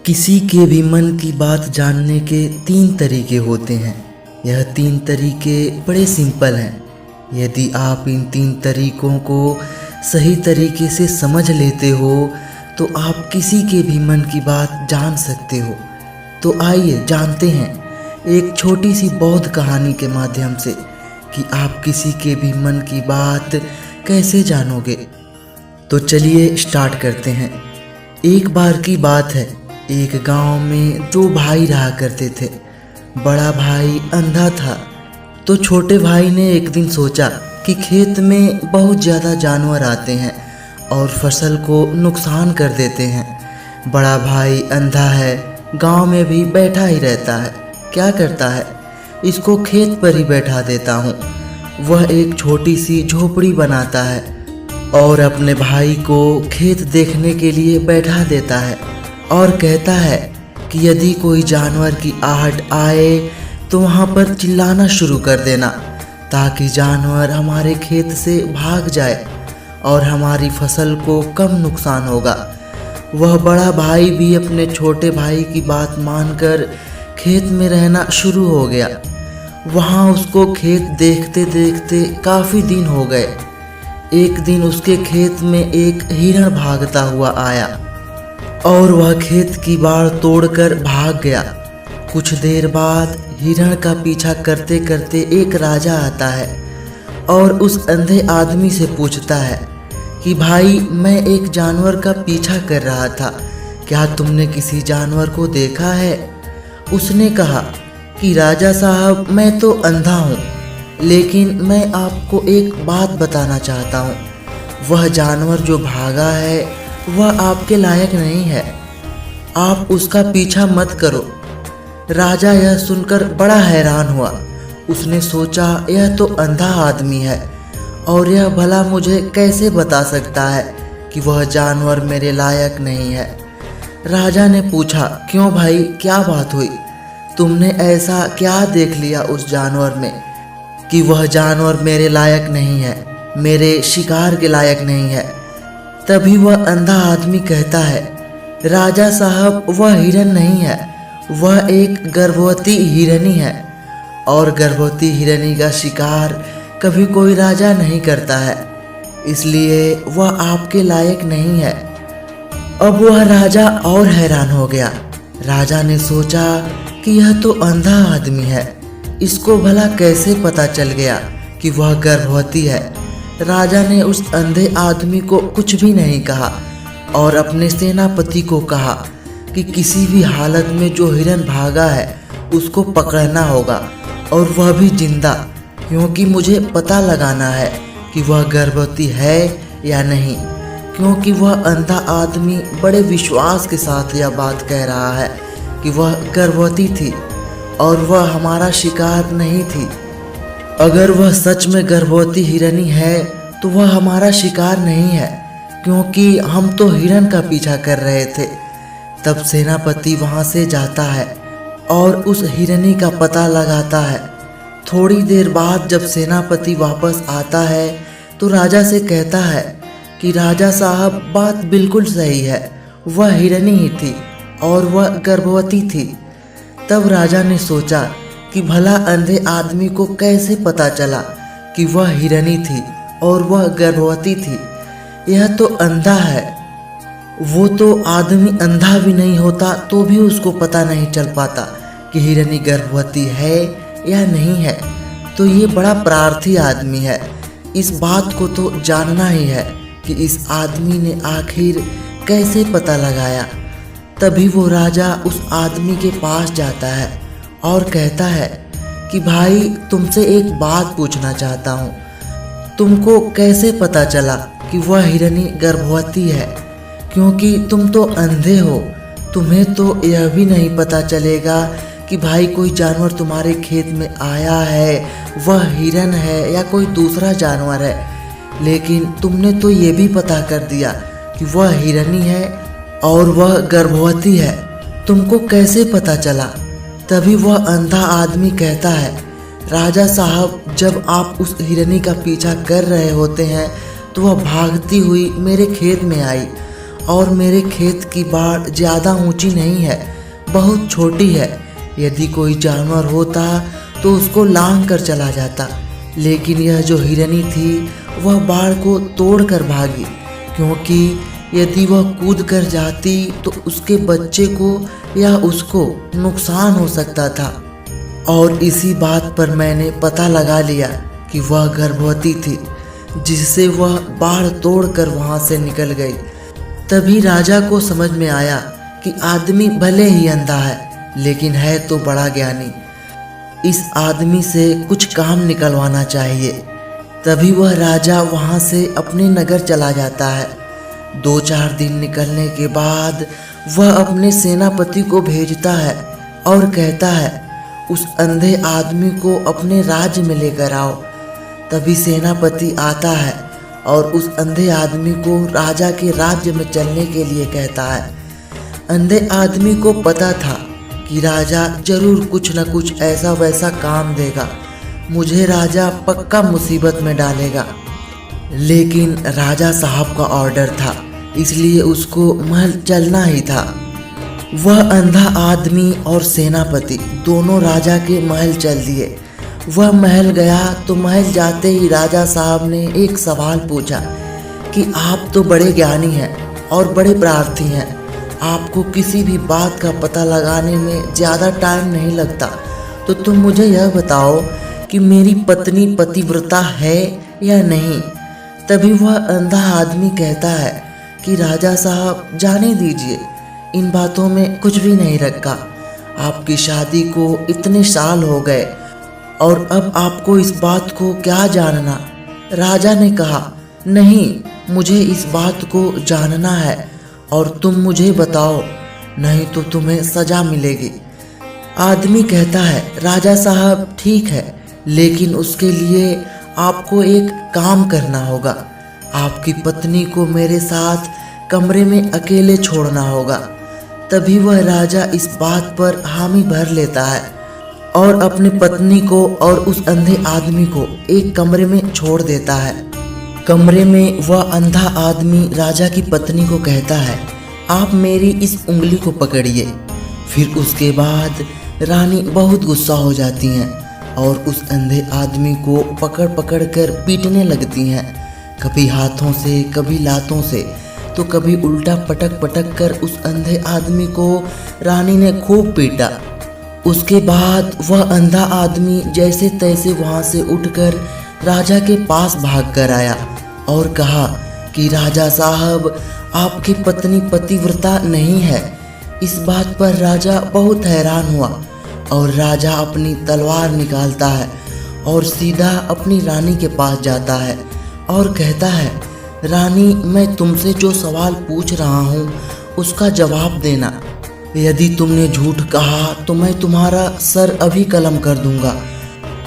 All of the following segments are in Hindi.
किसी के भी मन की बात जानने के 3 तरीके होते हैं। यह 3 तरीके बड़े सिंपल हैं। यदि आप इन 3 तरीकों को सही तरीके से समझ लेते हो तो आप किसी के भी मन की बात जान सकते हो। तो आइए जानते हैं एक छोटी सी बौद्ध कहानी के माध्यम से कि आप किसी के भी मन की बात कैसे जानोगे। तो चलिए स्टार्ट करते हैं। एक बार की बात है, एक गांव में 2 भाई रहा करते थे। बड़ा भाई अंधा था तो छोटे भाई ने एक दिन सोचा कि खेत में बहुत ज़्यादा जानवर आते हैं और फसल को नुकसान कर देते हैं। बड़ा भाई अंधा है, गांव में भी बैठा ही रहता है। क्या करता है, इसको खेत पर ही बैठा देता हूँ। वह एक छोटी सी झोपड़ी बनाता है और अपने भाई को खेत देखने के लिए बैठा देता है और कहता है कि यदि कोई जानवर की आहट आए तो वहाँ पर चिल्लाना शुरू कर देना ताकि जानवर हमारे खेत से भाग जाए और हमारी फसल को कम नुकसान होगा। वह बड़ा भाई भी अपने छोटे भाई की बात मानकर खेत में रहना शुरू हो गया। वहाँ उसको खेत देखते देखते काफ़ी दिन हो गए। एक दिन उसके खेत में एक हिरण भागता हुआ आया और वह खेत की बाड़ तोड़कर भाग गया। कुछ देर बाद हिरण का पीछा करते करते एक राजा आता है और उस अंधे आदमी से पूछता है कि भाई, मैं एक जानवर का पीछा कर रहा था, क्या तुमने किसी जानवर को देखा है? उसने कहा कि राजा साहब, मैं तो अंधा हूँ, लेकिन मैं आपको एक बात बताना चाहता हूँ। वह जानवर जो भागा है वह आपके लायक नहीं है, आप उसका पीछा मत करो। राजा यह सुनकर बड़ा हैरान हुआ। उसने सोचा, यह तो अंधा आदमी है और यह भला मुझे कैसे बता सकता है कि वह जानवर मेरे लायक नहीं है। राजा ने पूछा, क्यों भाई, क्या बात हुई? तुमने ऐसा क्या देख लिया उस जानवर में कि वह जानवर मेरे लायक नहीं है, मेरे शिकार के लायक नहीं है? तभी वह अंधा आदमी कहता है, राजा साहब, वह हिरन नहीं है, वह एक गर्भवती हिरनी है और गर्भवती हिरनी का शिकार कभी कोई राजा नहीं करता है, इसलिए वह आपके लायक नहीं है। अब वह राजा और हैरान हो गया। राजा ने सोचा कि यह तो अंधा आदमी है, इसको भला कैसे पता चल गया कि वह गर्भवती है। राजा ने उस अंधे आदमी को कुछ भी नहीं कहा और अपने सेनापति को कहा कि किसी भी हालत में जो हिरन भागा है उसको पकड़ना होगा और वह भी जिंदा, क्योंकि मुझे पता लगाना है कि वह गर्भवती है या नहीं। क्योंकि वह अंधा आदमी बड़े विश्वास के साथ यह बात कह रहा है कि वह गर्भवती थी और वह हमारा शिकार नहीं थी। अगर वह सच में गर्भवती हिरनी है तो वह हमारा शिकार नहीं है, क्योंकि हम तो हिरन का पीछा कर रहे थे। तब सेनापति वहां से जाता है और उस हिरनी का पता लगाता है। थोड़ी देर बाद जब सेनापति वापस आता है तो राजा से कहता है कि राजा साहब, बात बिल्कुल सही है, वह हिरनी ही थी और वह गर्भवती थी। तब राजा ने सोचा कि भला अंधे आदमी को कैसे पता चला कि वह हिरनी थी और वह गर्भवती थी? यह तो अंधा है। वो तो आदमी अंधा भी नहीं होता तो भी उसको पता नहीं चल पाता कि हिरनी गर्भवती है या नहीं है। तो ये बड़ा प्रार्थी आदमी है। इस बात को तो जानना ही है कि इस आदमी ने आखिर कैसे पता लगाया। तभी वो राजा उस आदमी के पास जाता है और कहता है कि भाई, तुमसे एक बात पूछना चाहता हूँ। तुमको कैसे पता चला कि वह हिरनी गर्भवती है? क्योंकि तुम तो अंधे हो, तुम्हें तो यह भी नहीं पता चलेगा कि भाई कोई जानवर तुम्हारे खेत में आया है, वह हिरन है या कोई दूसरा जानवर है, लेकिन तुमने तो ये भी पता कर दिया कि वह हिरनी है और वह गर्भवती है। तुमको कैसे पता चला? तभी वह अंधा आदमी कहता है, राजा साहब, जब आप उस हिरनी का पीछा कर रहे होते हैं तो वह भागती हुई मेरे खेत में आई और मेरे खेत की बाड़ ज़्यादा ऊंची नहीं है, बहुत छोटी है। यदि कोई जानवर होता तो उसको लांघ कर चला जाता, लेकिन यह जो हिरनी थी वह बाड़ को तोड़ कर भागी, क्योंकि यदि वह कूद कर जाती तो उसके बच्चे को या उसको नुकसान हो सकता था। और इसी बात पर मैंने पता लगा लिया कि वह गर्भवती थी, जिससे वह बाड़ तोड़कर वहां से निकल गई। तभी राजा को समझ में आया कि आदमी भले ही अंधा है, लेकिन है तो बड़ा ज्ञानी। इस आदमी से कुछ काम निकलवाना चाहिए। तभी वह राजा वहां से अपने नगर चला जाता है। 2-4 दिन निकलने के बाद वह अपने सेनापति को भेजता है और कहता है, उस अंधे आदमी को अपने राज्य में लेकर आओ। तभी सेनापति आता है और उस अंधे आदमी को राजा के राज्य में चलने के लिए कहता है। अंधे आदमी को पता था कि राजा जरूर कुछ न कुछ ऐसा वैसा काम देगा, मुझे राजा पक्का मुसीबत में डालेगा। लेकिन राजा साहब का ऑर्डर था, इसलिए उसको महल चलना ही था। वह अंधा आदमी और सेनापति दोनों राजा के महल चल दिए। वह महल गया तो महल जाते ही राजा साहब ने एक सवाल पूछा कि आप तो बड़े ज्ञानी हैं और बड़े प्रार्थी हैं, आपको किसी भी बात का पता लगाने में ज़्यादा टाइम नहीं लगता, तो तुम मुझे यह बताओ कि मेरी पत्नी पतिव्रता है या नहीं। तभी वह अंधा आदमी कहता है कि राजा साहब जाने दीजिए, इन बातों में कुछ भी नहीं रखा। आपकी शादी को इतने साल हो गए और अब आपको इस बात को क्या जानना। राजा ने कहा, नहीं, मुझे इस बात को जानना है और तुम मुझे बताओ, नहीं तो तुम्हें सजा मिलेगी। आदमी कहता है, राजा साहब ठीक है, लेकिन उसके लिए आपको एक काम करना होगा। आपकी पत्नी को मेरे साथ कमरे में अकेले छोड़ना होगा। तभी वह राजा इस बात पर हामी भर लेता है और अपनी पत्नी को और उस अंधे आदमी को एक कमरे में छोड़ देता है। कमरे में वह अंधा आदमी राजा की पत्नी को कहता है, आप मेरी इस उंगली को पकड़िए। फिर उसके बाद रानी बहुत गुस्सा हो जाती हैं और उस अंधे आदमी को पकड़ पकड़ कर पीटने लगती हैं, कभी हाथों से, कभी लातों से, तो कभी उल्टा पटक पटक कर उस अंधे आदमी को रानी ने खूब पीटा। उसके बाद वह अंधा आदमी जैसे तैसे वहां से उठकर राजा के पास भाग कर आया और कहा कि राजा साहब, आपकी पत्नी पतिव्रता नहीं है। इस बात पर राजा बहुत हैरान हुआ और राजा अपनी तलवार निकालता है और सीधा अपनी रानी के पास जाता है और कहता है, रानी, मैं तुमसे जो सवाल पूछ रहा हूँ उसका जवाब देना। यदि तुमने झूठ कहा तो मैं तुम्हारा सर अभी कलम कर दूंगा।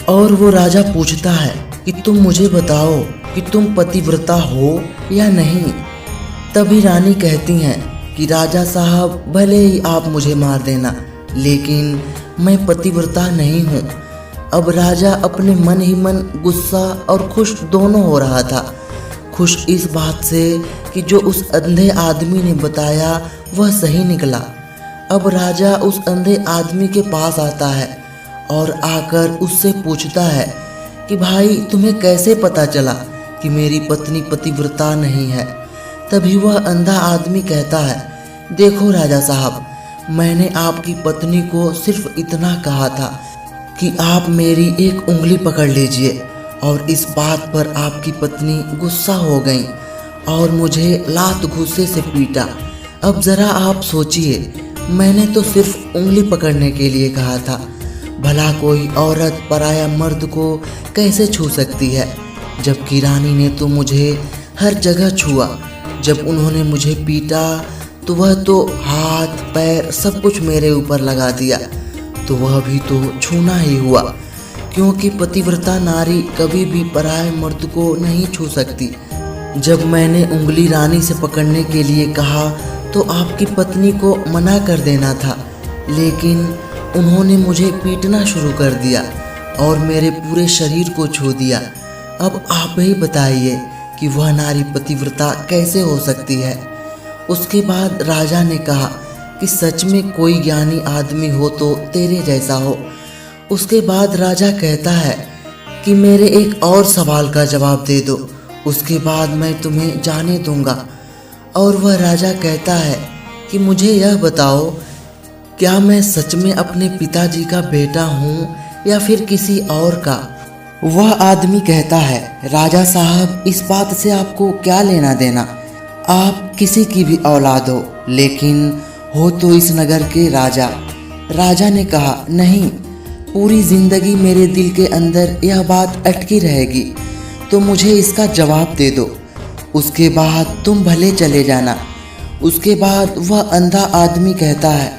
और वो राजा पूछता है कि तुम मुझे बताओ कि तुम पतिव्रता हो या नहीं। तभी रानी कहती हैं कि राजा साहब, भले ही आप मुझे मार देना, लेकिन मैं पतिव्रता नहीं हूँ। अब राजा अपने मन ही मन गुस्सा और खुश दोनों हो रहा था। खुश इस बात से कि जो उस अंधे आदमी ने बताया वह सही निकला। अब राजा उस अंधे आदमी के पास आता है और आकर उससे पूछता है कि भाई, तुम्हें कैसे पता चला कि मेरी पत्नी पतिव्रता नहीं है। तभी वह अंधा आदमी कहता है, देखो राजा साहब, मैंने आपकी पत्नी को सिर्फ इतना कहा था कि आप मेरी एक उंगली पकड़ लीजिए, और इस बात पर आपकी पत्नी गुस्सा हो गई और मुझे लात घुस्से से पीटा। अब ज़रा आप सोचिए, मैंने तो सिर्फ उंगली पकड़ने के लिए कहा था, भला कोई औरत पराया मर्द को कैसे छू सकती है, जबकि रानी ने तो मुझे हर जगह छुआ। जब उन्होंने मुझे पीटा तो वह तो हाथ पैर सब कुछ मेरे ऊपर लगा दिया, तो वह भी तो छूना ही हुआ, क्योंकि पतिव्रता नारी कभी भी पराये मर्द को नहीं छू सकती। जब मैंने उंगली रानी से पकड़ने के लिए कहा तो आपकी पत्नी को मना कर देना था, लेकिन उन्होंने मुझे पीटना शुरू कर दिया और मेरे पूरे शरीर को छू दिया। अब आप ही बताइए कि वह नारी पतिव्रता कैसे हो सकती है। उसके बाद राजा ने कहा कि सच में कोई ज्ञानी आदमी हो तो तेरे जैसा हो। उसके बाद राजा कहता है कि मेरे एक और सवाल का जवाब दे दो, उसके बाद मैं तुम्हें जाने दूंगा। और वह राजा कहता है कि मुझे यह बताओ, क्या मैं सच में अपने पिताजी का बेटा हूँ या फिर किसी और का? वह आदमी कहता है, राजा साहब, इस बात से आपको क्या लेना देना? आप किसी की भी औलाद हो, लेकिन हो तो इस नगर के राजा। राजा ने कहा, नहीं, पूरी जिंदगी मेरे दिल के अंदर यह बात अटकी रहेगी, तो मुझे इसका जवाब दे दो, उसके बाद तुम भले चले जाना। उसके बाद वह अंधा आदमी कहता है,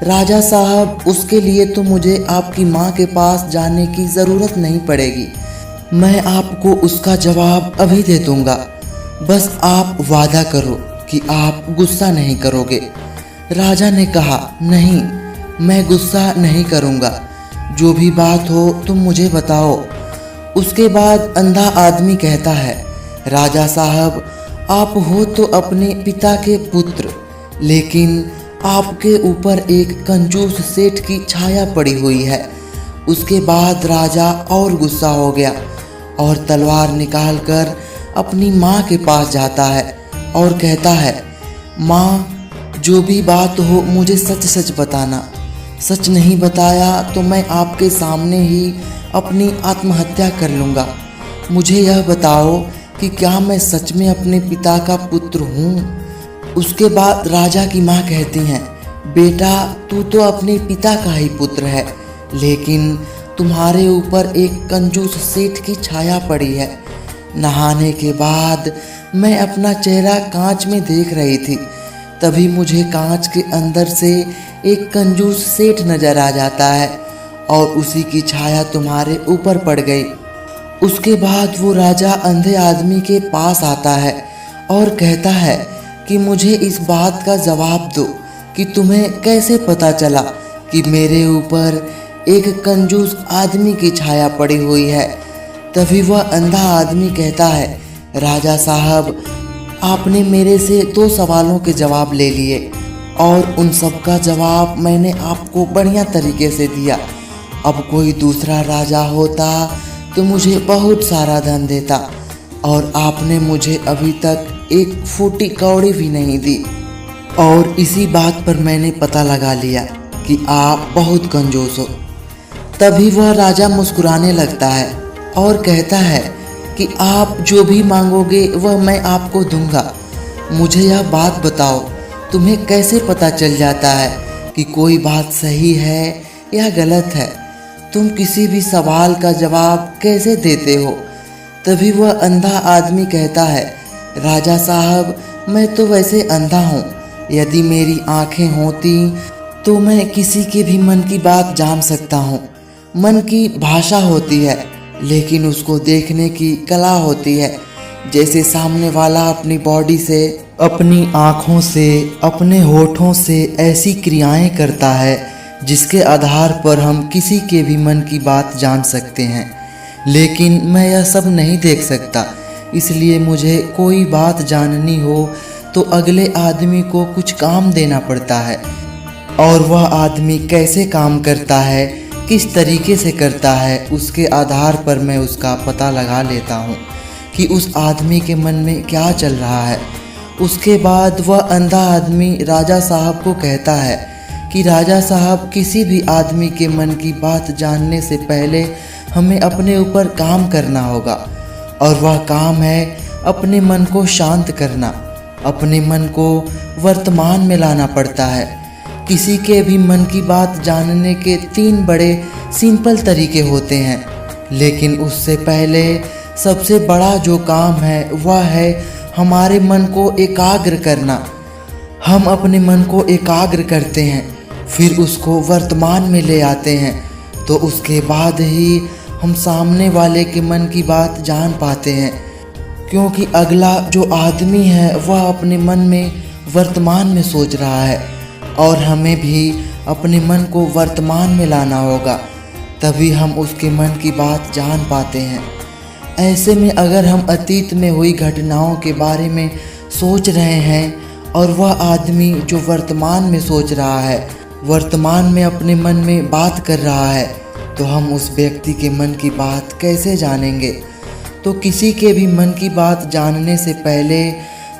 राजा साहब, उसके लिए तो मुझे आपकी माँ के पास जाने की ज़रूरत नहीं पड़ेगी, मैं आपको उसका जवाब अभी दे दूँगा, बस आप वादा करो कि आप गुस्सा नहीं करोगे। राजा ने कहा, नहीं, मैं गुस्सा नहीं करूँगा, जो भी बात हो तुम मुझे बताओ। उसके बाद अंधा आदमी कहता है, राजा साहब, आप हो तो अपने पिता के पुत्र, लेकिन आपके ऊपर एक कंजूस सेठ की छाया पड़ी हुई है। उसके बाद राजा और गुस्सा हो गया और तलवार निकालकर अपनी माँ के पास जाता है और कहता है, माँ, जो भी बात हो मुझे सच सच बताना, सच नहीं बताया तो मैं आपके सामने ही अपनी आत्महत्या कर लूँगा। मुझे यह बताओ कि क्या मैं सच में अपने पिता का पुत्र हूँ? उसके बाद राजा की माँ कहती हैं, बेटा, तू तो अपने पिता का ही पुत्र है, लेकिन तुम्हारे ऊपर एक कंजूस सेठ की छाया पड़ी है। नहाने के बाद मैं अपना चेहरा कांच में देख रही थी, तभी मुझे कांच के अंदर से एक कंजूस सेठ नजर आ जाता है और उसी की छाया तुम्हारे ऊपर पड़ गई। उसके बाद वो राजा अंधे आदमी के पास आता है और कहता है कि मुझे इस बात का जवाब दो कि तुम्हें कैसे पता चला कि मेरे ऊपर एक कंजूस आदमी की छाया पड़ी हुई है। तभी वह अंधा आदमी कहता है, राजा साहब, आपने मेरे से 2 सवालों के जवाब ले लिए और उन सब का जवाब मैंने आपको बढ़िया तरीके से दिया। अब कोई दूसरा राजा होता तो मुझे बहुत सारा धन देता, और आपने मुझे अभी तक एक फूटी कौड़ी भी नहीं दी, और इसी बात पर मैंने पता लगा लिया कि आप बहुत कंजूस हो। तभी वह राजा मुस्कुराने लगता है और कहता है कि आप जो भी मांगोगे वह मैं आपको दूंगा। मुझे यह बात बताओ, तुम्हें कैसे पता चल जाता है कि कोई बात सही है या गलत है? तुम किसी भी सवाल का जवाब कैसे देते हो? तभी वह अंधा आदमी कहता है, राजा साहब, मैं तो वैसे अंधा हूँ, यदि मेरी आँखें होती तो मैं किसी के भी मन की बात जान सकता हूँ। मन की भाषा होती है, लेकिन उसको देखने की कला होती है। जैसे सामने वाला अपनी बॉडी से, अपनी आँखों से, अपने होठों से ऐसी क्रियाएं करता है जिसके आधार पर हम किसी के भी मन की बात जान सकते हैं, लेकिन मैं यह सब नहीं देख सकता। इसलिए मुझे कोई बात जाननी हो तो अगले आदमी को कुछ काम देना पड़ता है, और वह आदमी कैसे काम करता है, किस तरीके से करता है, उसके आधार पर मैं उसका पता लगा लेता हूँ कि उस आदमी के मन में क्या चल रहा है। उसके बाद वह अंधा आदमी राजा साहब को कहता है कि राजा साहब, किसी भी आदमी के मन की बात जानने से पहले हमें अपने ऊपर काम करना होगा, और वह काम है अपने मन को शांत करना। अपने मन को वर्तमान में लाना पड़ता है। किसी के भी मन की बात जानने के 3 बड़े सिंपल तरीके होते हैं, लेकिन उससे पहले सबसे बड़ा जो काम है वह है हमारे मन को एकाग्र करना। हम अपने मन को एकाग्र करते हैं, फिर उसको वर्तमान में ले आते हैं, तो उसके बाद ही हम सामने वाले के मन की बात जान पाते हैं, क्योंकि अगला जो आदमी है वह अपने मन में वर्तमान में सोच रहा है, और हमें भी अपने मन को वर्तमान में लाना होगा, तभी हम उसके मन की बात जान पाते हैं। ऐसे में अगर हम अतीत में हुई घटनाओं के बारे में सोच रहे हैं और वह आदमी जो वर्तमान में सोच रहा है, वर्तमान में अपने मन में बात कर रहा है, तो हम उस व्यक्ति के मन की बात कैसे जानेंगे? तो किसी के भी मन की बात जानने से पहले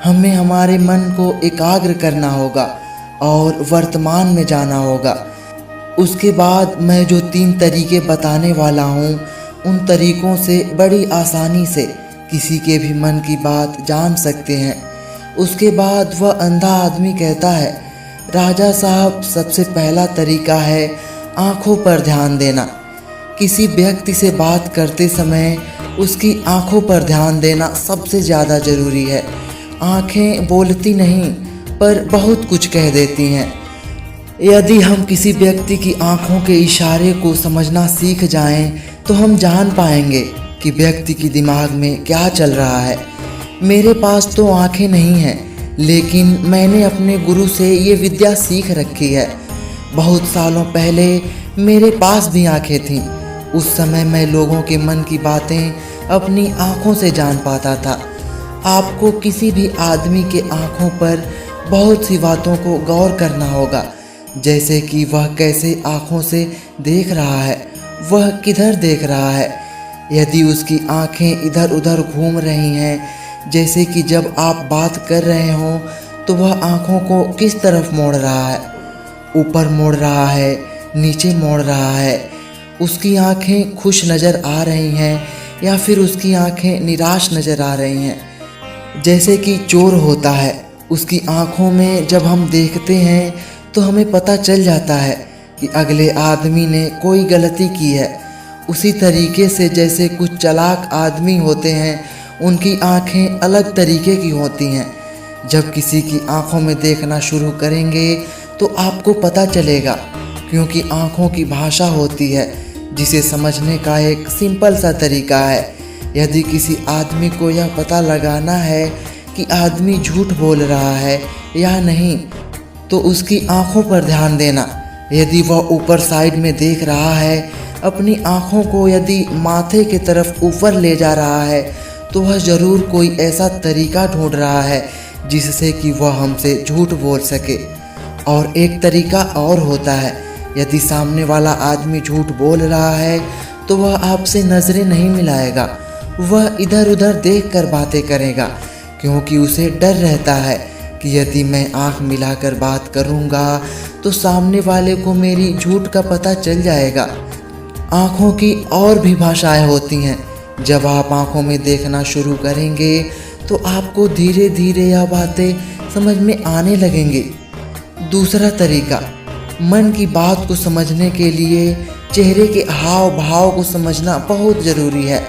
हमें हमारे मन को एकाग्र करना होगा और वर्तमान में जाना होगा। उसके बाद मैं जो 3 तरीके बताने वाला हूँ, उन तरीकों से बड़ी आसानी से किसी के भी मन की बात जान सकते हैं। उसके बाद वह अंधा आदमी कहता है, राजा साहब, सबसे पहला तरीका है आँखों पर ध्यान देना। किसी व्यक्ति से बात करते समय उसकी आँखों पर ध्यान देना सबसे ज़्यादा ज़रूरी है। आँखें बोलती नहीं पर बहुत कुछ कह देती हैं। यदि हम किसी व्यक्ति की आँखों के इशारे को समझना सीख जाएं, तो हम जान पाएंगे कि व्यक्ति की दिमाग में क्या चल रहा है। मेरे पास तो आँखें नहीं हैं, लेकिन मैंने अपने गुरु से ये विद्या सीख रखी है। बहुत सालों पहले मेरे पास भी आँखें थीं। उस समय मैं लोगों के मन की बातें अपनी आँखों से जान पाता था। आपको किसी भी आदमी के आँखों पर बहुत सी बातों को गौर करना होगा, जैसे कि वह कैसे आँखों से देख रहा है, वह किधर देख रहा है। यदि उसकी आँखें इधर उधर घूम रही हैं, जैसे कि जब आप बात कर रहे हों, तो वह आँखों को किस तरफ मोड़ रहा है? ऊपर मोड़ रहा है, नीचे मोड़ रहा है? उसकी आँखें खुश नज़र आ रही हैं या फिर उसकी आँखें निराश नज़र आ रही हैं? जैसे कि चोर होता है, उसकी आँखों में जब हम देखते हैं तो हमें पता चल जाता है कि अगले आदमी ने कोई गलती की है। उसी तरीके से जैसे कुछ चालाक आदमी होते हैं, उनकी आँखें अलग तरीके की होती हैं। जब किसी की आँखों में देखना शुरू करेंगे तो आपको पता चलेगा, क्योंकि आँखों की भाषा होती है, जिसे समझने का एक सिंपल सा तरीका है। यदि किसी आदमी को यह पता लगाना है कि आदमी झूठ बोल रहा है या नहीं, तो उसकी आँखों पर ध्यान देना। यदि वह ऊपर साइड में देख रहा है, अपनी आँखों को यदि माथे की तरफ ऊपर ले जा रहा है, तो वह ज़रूर कोई ऐसा तरीका ढूंढ रहा है जिससे कि वह हमसे झूठ बोल सके। और एक तरीका और होता है, यदि सामने वाला आदमी झूठ बोल रहा है तो वह आपसे नज़रें नहीं मिलाएगा, वह इधर उधर देखकर बातें करेगा, क्योंकि उसे डर रहता है कि यदि मैं आँख मिलाकर बात करूँगा तो सामने वाले को मेरी झूठ का पता चल जाएगा। आँखों की और भी भाषाएं होती हैं। जब आप आँखों में देखना शुरू करेंगे तो आपको धीरे धीरे यह बातें समझ में आने लगेंगी। दूसरा तरीका, मन की बात को समझने के लिए चेहरे के हाव भाव को समझना बहुत ज़रूरी है।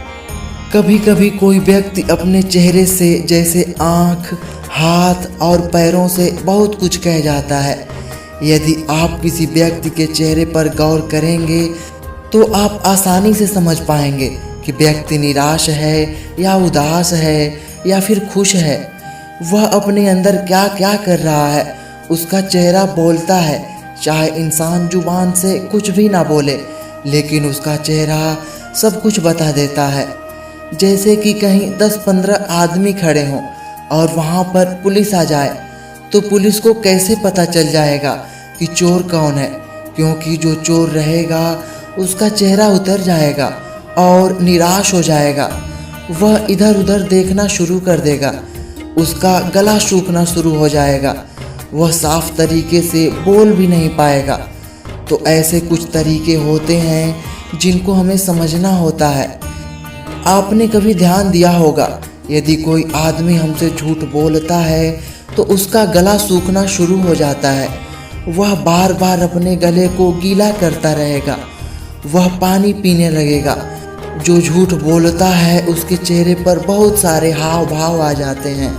कभी कभी कोई व्यक्ति अपने चेहरे से, जैसे आँख, हाथ और पैरों से बहुत कुछ कह जाता है। यदि आप किसी व्यक्ति के चेहरे पर गौर करेंगे तो आप आसानी से समझ पाएंगे कि व्यक्ति निराश है या उदास है या फिर खुश है। वह अपने अंदर क्या क्या कर रहा है, उसका चेहरा बोलता है। चाहे इंसान जुबान से कुछ भी ना बोले, लेकिन उसका चेहरा सब कुछ बता देता है। जैसे कि कहीं 10-15 आदमी खड़े हों और वहाँ पर पुलिस आ जाए, तो पुलिस को कैसे पता चल जाएगा कि चोर कौन है? क्योंकि जो चोर रहेगा उसका चेहरा उतर जाएगा और निराश हो जाएगा। वह इधर उधर देखना शुरू कर देगा, उसका गला सूखना शुरू हो जाएगा, वह साफ तरीके से बोल भी नहीं पाएगा। तो ऐसे कुछ तरीके होते हैं जिनको हमें समझना होता है। आपने कभी ध्यान दिया होगा, यदि कोई आदमी हमसे झूठ बोलता है तो उसका गला सूखना शुरू हो जाता है। वह बार बार अपने गले को गीला करता रहेगा, वह पानी पीने लगेगा। जो झूठ बोलता है उसके चेहरे पर बहुत सारे हाव भाव आ जाते हैं।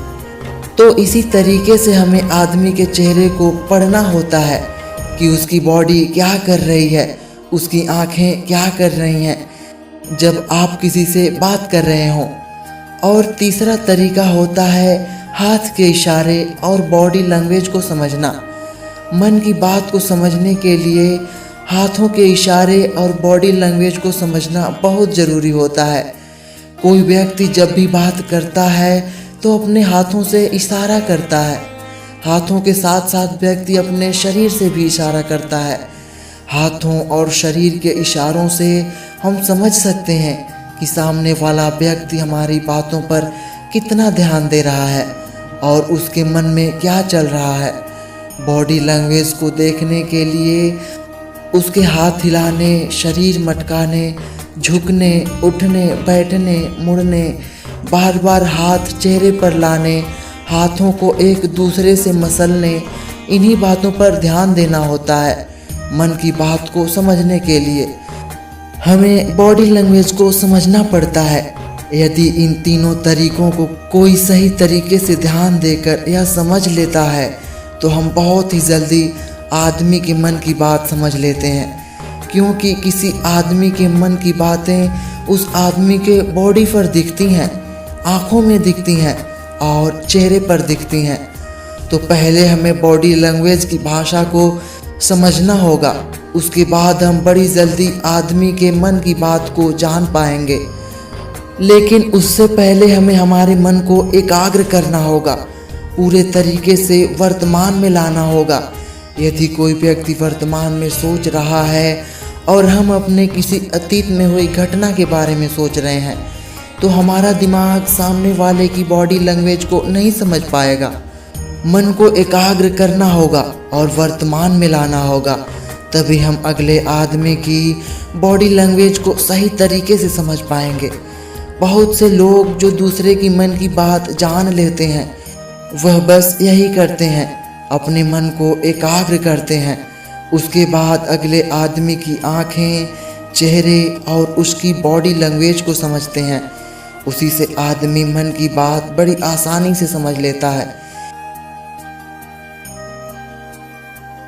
तो इसी तरीके से हमें आदमी के चेहरे को पढ़ना होता है कि उसकी बॉडी क्या कर रही है, उसकी आँखें क्या कर रही हैं जब आप किसी से बात कर रहे हों। और तीसरा तरीका होता है हाथ के इशारे और बॉडी लैंग्वेज को समझना। मन की बात को समझने के लिए हाथों के इशारे और बॉडी लैंग्वेज को समझना बहुत ज़रूरी होता है। कोई व्यक्ति जब भी बात करता है तो अपने हाथों से इशारा करता है। हाथों के साथ साथ व्यक्ति अपने शरीर से भी इशारा करता है। हाथों और शरीर के इशारों से हम समझ सकते हैं कि सामने वाला व्यक्ति हमारी बातों पर कितना ध्यान दे रहा है और उसके मन में क्या चल रहा है। बॉडी लैंग्वेज को देखने के लिए उसके हाथ हिलाने, शरीर मटकाने, झुकने, उठने, बैठने, मुड़ने, बार बार हाथ चेहरे पर लाने, हाथों को एक दूसरे से मसलने, इन्हीं बातों पर ध्यान देना होता है। मन की बात को समझने के लिए हमें बॉडी लैंग्वेज को समझना पड़ता है। यदि इन तीनों तरीकों को कोई सही तरीके से ध्यान देकर या समझ लेता है तो हम बहुत ही जल्दी आदमी के मन की बात समझ लेते हैं, क्योंकि किसी आदमी के मन की बातें उस आदमी के बॉडी पर दिखती हैं, आँखों में दिखती हैं और चेहरे पर दिखती हैं। तो पहले हमें बॉडी लैंग्वेज की भाषा को समझना होगा, उसके बाद हम बड़ी जल्दी आदमी के मन की बात को जान पाएंगे। लेकिन उससे पहले हमें हमारे मन को एकाग्र करना होगा, पूरे तरीके से वर्तमान में लाना होगा। यदि कोई व्यक्ति वर्तमान में सोच रहा है और हम अपने किसी अतीत में हुई घटना के बारे में सोच रहे हैं तो हमारा दिमाग सामने वाले की बॉडी लैंग्वेज को नहीं समझ पाएगा। मन को एकाग्र करना होगा और वर्तमान में लाना होगा, तभी हम अगले आदमी की बॉडी लैंग्वेज को सही तरीके से समझ पाएंगे। बहुत से लोग जो दूसरे की मन की बात जान लेते हैं वह बस यही करते हैं, अपने मन को एकाग्र करते हैं, उसके बाद अगले आदमी की आँखें, चेहरे और उसकी बॉडी लैंग्वेज को समझते हैं। उसी से आदमी मन की बात बड़ी आसानी से समझ लेता है।